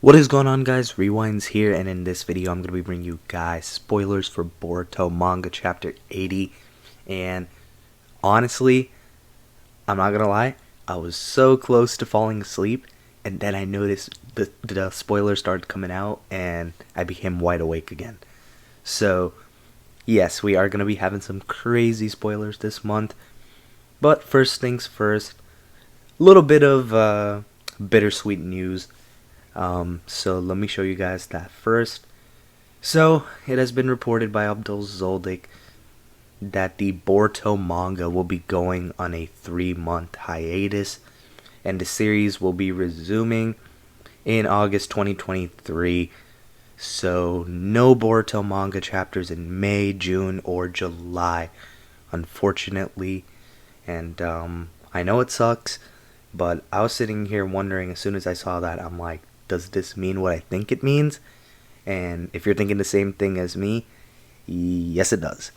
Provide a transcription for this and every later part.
What is going on, guys? Rewinds here, and in this video I'm going to be bringing you guys spoilers for Boruto Manga Chapter 80. And honestly, I'm not going to lie, I was so close to falling asleep, and then I noticed the spoilers started coming out and I became wide awake again. So yes, we are going to be having some crazy spoilers this month. But first things first, a little bit of bittersweet news. So let me show you guys that first. So it has been reported by Abdul Zoldik that the Boruto manga will be going on a 3-month hiatus, and the series will be resuming in August 2023. So no Boruto manga chapters in May, June, or July, unfortunately. And I know it sucks, but I was sitting here wondering, as soon as I saw that, I'm like, does this mean what I think it means? And if you're thinking the same thing as me, yes it does.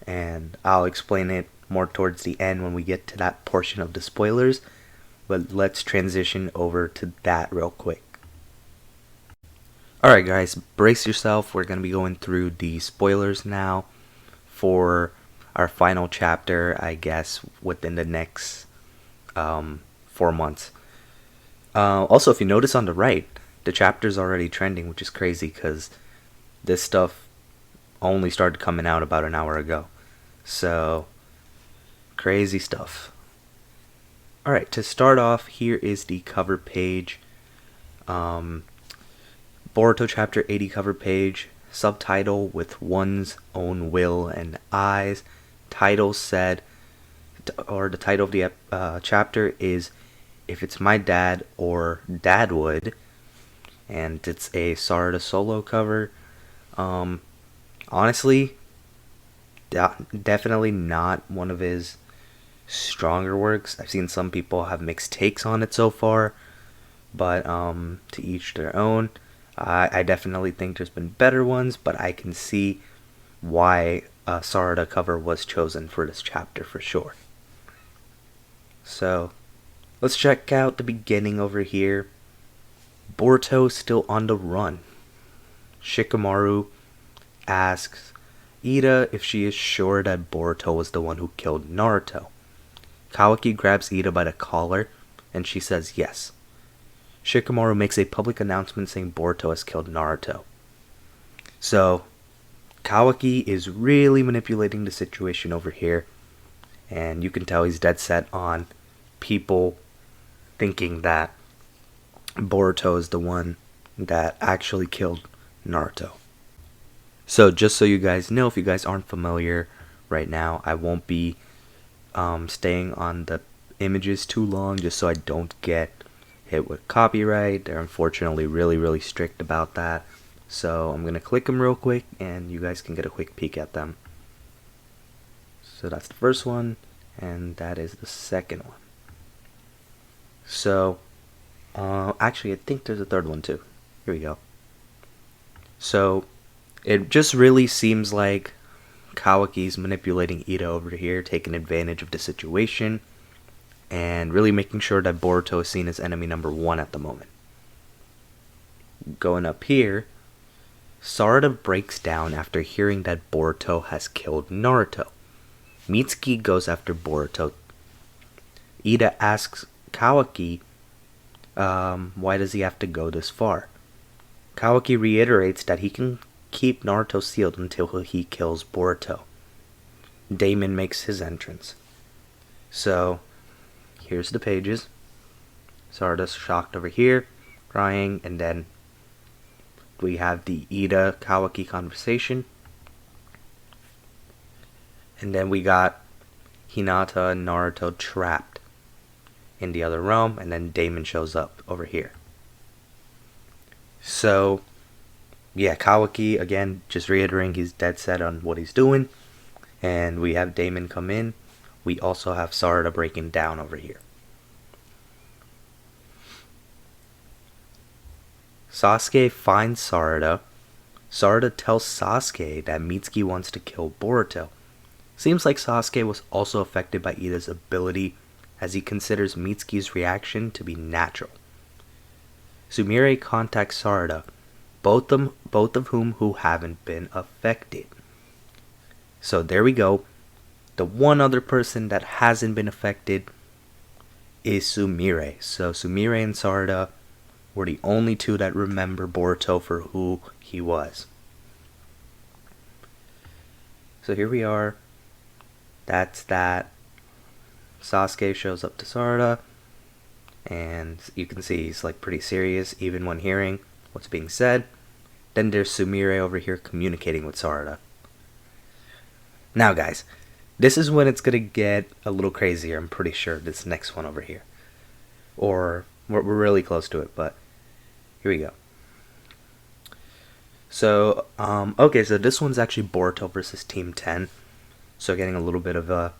And I'll explain it more towards the end when we get to that portion of the spoilers. But let's transition over to that real quick. Alright guys, brace yourself. We're going to be going through the spoilers now for our final chapter, I guess, within the next 4 months. Also, if you notice on the right, the chapter's already trending, which is crazy because this stuff only started coming out about an hour ago. So, crazy stuff. Alright, to start off, here is the cover page. Boruto Chapter 80 cover page. Subtitle with one's own will and eyes. Title said, or the title of the chapter is If It's My Dad or Dadwood. And it's a Sarada solo cover. Honestly, definitely not one of his stronger works. I've seen some people have mixed takes on it so far, but to each their own. I definitely think there's been better ones, but I can see why a Sarada cover was chosen for this chapter for sure. So let's check out the beginning over here. Boruto still on the run. Shikamaru asks Ida if she is sure that Boruto was the one who killed Naruto. Kawaki grabs Ida by the collar and she says yes. Shikamaru makes a public announcement saying Boruto has killed Naruto. So Kawaki is really manipulating the situation over here, and you can tell he's dead set on people thinking that Boruto is the one that actually killed Naruto. So just so you guys know, if you guys aren't familiar right now, I won't be staying on the images too long just so I don't get hit with copyright. They're unfortunately really strict about that. So I'm going to click them real quick and you guys can get a quick peek at them. So that's the first one, and that is the second one. So actually, I think there's a third one too. Here we go. So it just really seems like Kawaki's manipulating Ida over here, taking advantage of the situation, and really making sure that Boruto is seen as enemy number 1 at the moment. Going up here, Sarada breaks down after hearing that Boruto has killed Naruto. Mitsuki goes after Boruto. Ida asks Kawaki, why does he have to go this far? Kawaki reiterates that he can keep Naruto sealed until he kills Boruto. Damon makes his entrance. So, here's the pages. Sarada's shocked over here, crying, and then we have the Ida Kawaki conversation. And then we got Hinata and Naruto trapped in the other realm, and then Damon shows up over here. So yeah, Kawaki again just reiterating he's dead set on what he's doing, and we have Damon come in. We also have Sarada breaking down over here. Sasuke finds Sarada. Sarada tells Sasuke that Mitsuki wants to kill Boruto. Seems like Sasuke was also affected by Ida's ability, as he considers Mitsuki's reaction to be natural. Sumire contacts Sarada, both of whom who haven't been affected. So there we go. The one other person that hasn't been affected is Sumire. So Sumire and Sarada were the only two that remember Boruto for who he was. So here we are. That's that. Sasuke shows up to Sarada, and you can see he's like pretty serious even when hearing what's being said. Then there's Sumire over here communicating with Sarada. Now guys, this is when it's gonna get a little crazier. I'm pretty sure this next one over here. Or we're really close to it, but here we go. So, okay, so this one's actually Boruto versus Team 10. So getting a little bit of a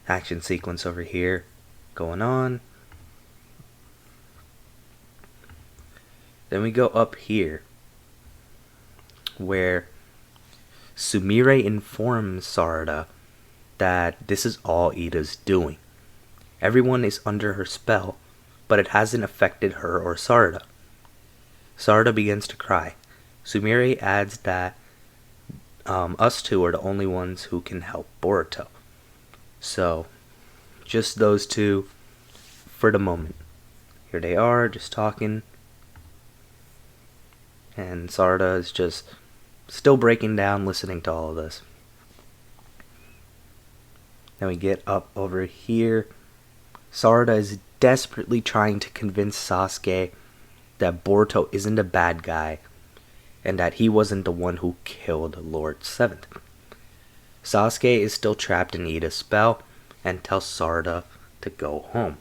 action sequence over here going on. Then we go up here where Sumire informs Sarada that this is all Ida's doing. Everyone is under her spell, but it hasn't affected her or Sarada. Sarada begins to cry. Sumire adds that us two are the only ones who can help Boruto. So, just those two for the moment. Here they are, just talking. And Sarada is just still breaking down, listening to all of this. Then we get up over here. Sarada is desperately trying to convince Sasuke that Boruto isn't a bad guy, and that he wasn't the one who killed Lord 7th. Sasuke is still trapped in Ida's spell, and tells Sarada to go home.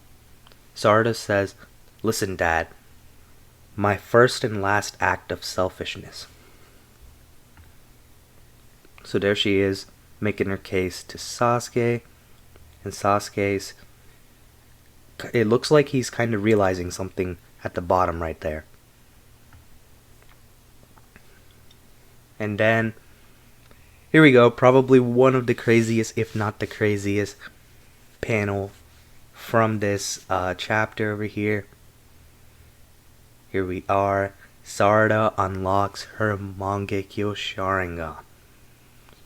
Sarada says, "Listen, Dad, my first and last act of selfishness." So there she is, making her case to Sasuke, and Sasuke's... It looks like he's kind of realizing something at the bottom right there. And then, here we go, probably one of the craziest, if not the craziest, panel from this chapter over here. Here we are. Sarada unlocks her Mangekyo Sharingan.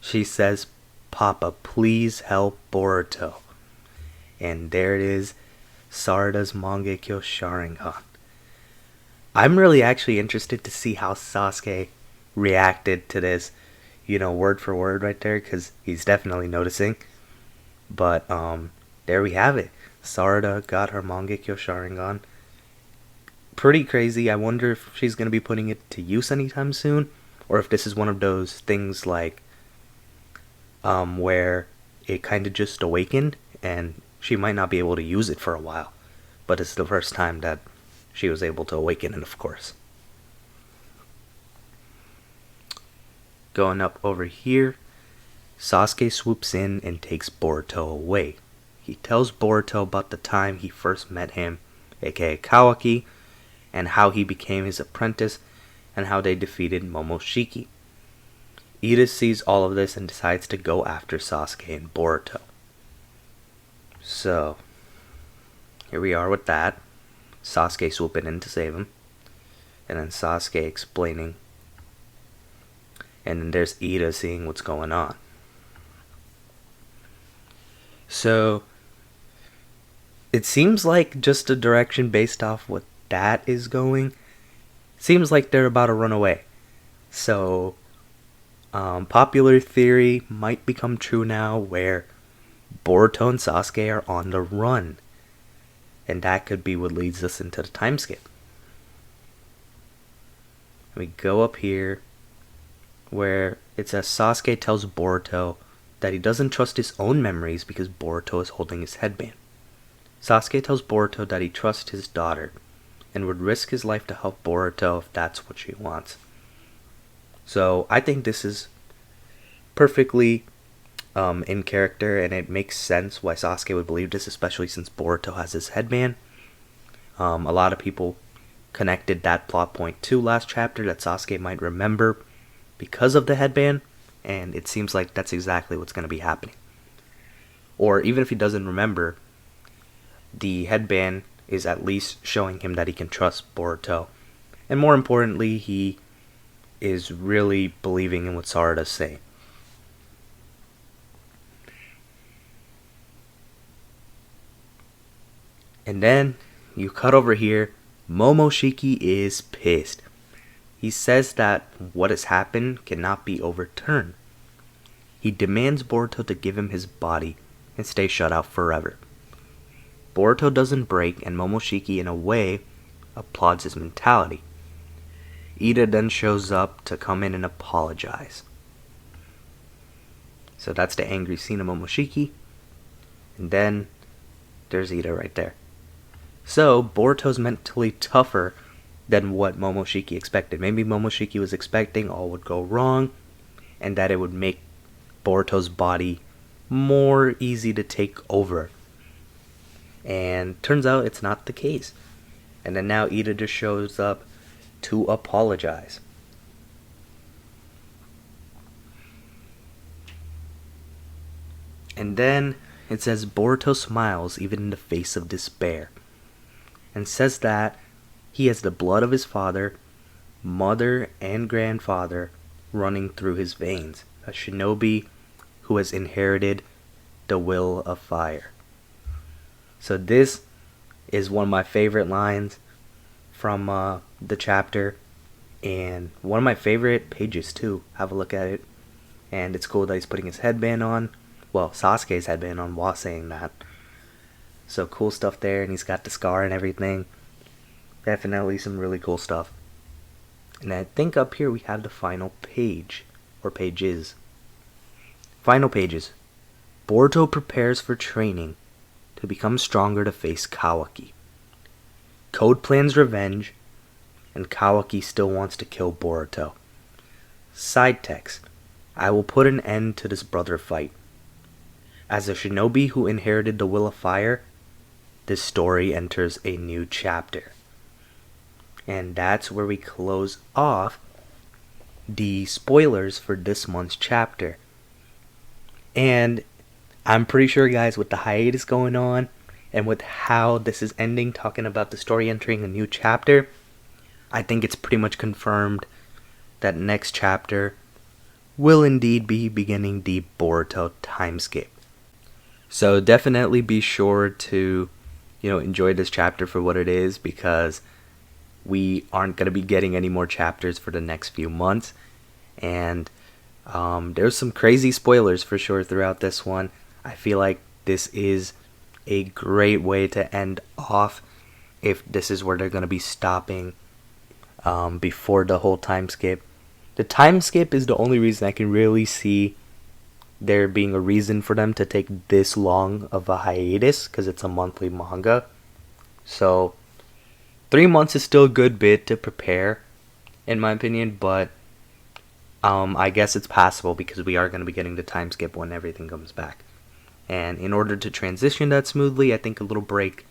She says, "Papa, please help Boruto." And there it is, Sarada's Mangekyo Sharingan. I'm really actually interested to see how Sasuke reacted to this, word for word right there, because he's definitely noticing. But there we have it. Sarada got her Mangekyo Sharingan. Pretty crazy. I wonder if she's going to be putting it to use anytime soon, or if this is one of those things like where it kind of just awakened and she might not be able to use it for a while, but it's the first time that she was able to awaken it, of course. Going up over here, Sasuke swoops in and takes Boruto away. He tells Boruto about the time he first met him, aka Kawaki, and how he became his apprentice, and how they defeated Momoshiki. Ida sees all of this and decides to go after Sasuke and Boruto. So, here we are with that. Sasuke swooping in to save him. And then Sasuke explaining. And then there's Ida seeing what's going on. So, it seems like just a direction based off what that is going. Seems like they're about to run away. So, popular theory might become true now where Boruto and Sasuke are on the run. And that could be what leads us into the time skip. We go up here where it says Sasuke tells Boruto that he doesn't trust his own memories because Boruto is holding his headband. Sasuke tells Boruto that he trusts his daughter and would risk his life to help Boruto if that's what she wants. So I think this is perfectly in character, and it makes sense why Sasuke would believe this, especially since Boruto has his headband. A lot of people connected that plot point to last chapter that Sasuke might remember because of the headband, and it seems like that's exactly what's going to be happening. Or even if he doesn't remember, the headband is at least showing him that he can trust Boruto. And more importantly, he is really believing in what Sarada's saying. And then you cut over here. Momoshiki is pissed. He says that what has happened cannot be overturned. He demands Boruto to give him his body and stay shut out forever. Boruto doesn't break, and Momoshiki in a way applauds his mentality. Ida then shows up to come in and apologize. So that's the angry scene of Momoshiki. And then there's Ida right there. So Boruto's mentally tougher than what Momoshiki expected. Maybe Momoshiki was expecting all would go wrong and that it would make Boruto's body more easy to take over. And turns out it's not the case. And then now Ida just shows up to apologize. And then it says Boruto smiles even in the face of despair, and says that he has the blood of his father, mother, and grandfather running through his veins. A shinobi who has inherited the will of fire. So this is one of my favorite lines from the chapter, and one of my favorite pages too. Have a look at it. And it's cool that he's putting his headband on. Well, Sasuke's headband on while saying that. So cool stuff there, and he's got the scar and everything. Definitely some really cool stuff. And I think up here we have the final page, or pages. Final pages. Boruto prepares for training to become stronger to face Kawaki. Code plans revenge, and Kawaki still wants to kill Boruto. Side text. I will put an end to this brother fight. As a shinobi who inherited the will of fire, this story enters a new chapter. And that's where we close off the spoilers for this month's chapter. And I'm pretty sure, guys, with the hiatus going on and with how this is ending, talking about the story entering a new chapter, I think it's pretty much confirmed that next chapter will indeed be beginning the Boruto timeskip. So definitely be sure to, enjoy this chapter for what it is, because we aren't going to be getting any more chapters for the next few months. And there's some crazy spoilers for sure throughout this one. I feel like this is a great way to end off if this is where they're going to be stopping before the whole time skip. The time skip is the only reason I can really see there being a reason for them to take this long of a hiatus, because it's a monthly manga. So 3 months is still a good bit to prepare, in my opinion, but I guess it's passable because we are going to be getting the time skip when everything comes back. And in order to transition that smoothly, I think a little break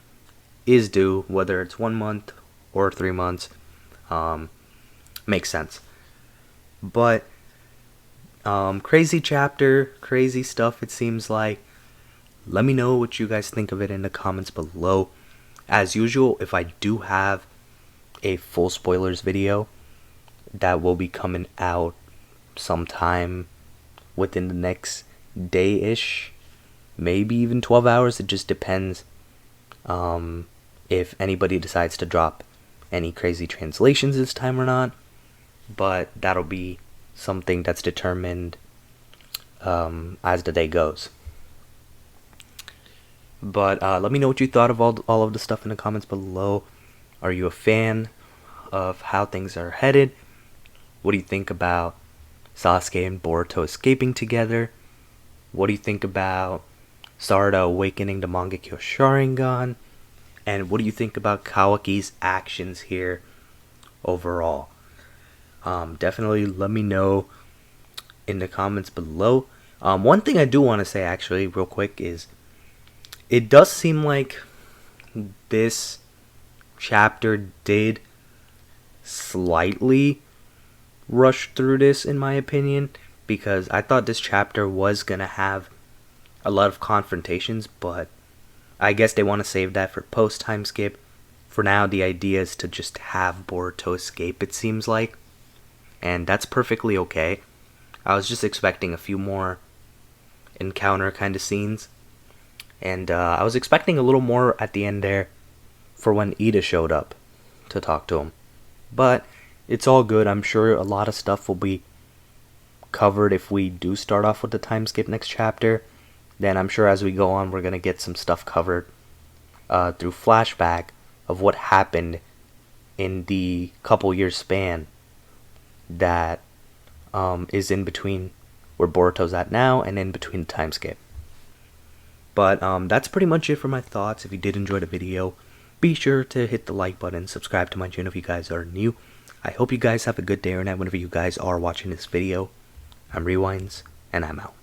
is due, whether it's 1 month or 3 months. Makes sense. But crazy chapter, crazy stuff it seems like. Let me know what you guys think of it in the comments below. As usual, if I do have a full spoilers video, that will be coming out sometime within the next day-ish, maybe even 12 hours. It just depends if anybody decides to drop any crazy translations this time or not. But that'll be something that's determined as the day goes. But let me know what you thought of all of the stuff in the comments below. Are you a fan of how things are headed? What do you think about Sasuke and Boruto escaping together? What do you think about Sarada awakening the Mangekyo Sharingan? And what do you think about Kawaki's actions here overall? Definitely let me know in the comments below. One thing I do want to say actually real quick is it does seem like this chapter did slightly rush through this, in my opinion, because I thought this chapter was gonna have a lot of confrontations, but I guess they want to save that for post time skip. for now, the idea is to just have Boruto escape, it seems like. And that's perfectly okay. I was just expecting a few more encounter kind of scenes. And I was expecting a little more at the end there for when Ida showed up to talk to him. But it's all good. I'm sure a lot of stuff will be covered if we do start off with the time skip next chapter. Then I'm sure as we go on, we're going to get some stuff covered through flashback of what happened in the couple years span that is in between where Boruto's at now and in between the time skip. But that's pretty much it for my thoughts. If you did enjoy the video, be sure to hit the like button, subscribe to my channel if you guys are new. I hope you guys have a good day or night whenever you guys are watching this video. I'm Rewinds, and I'm out.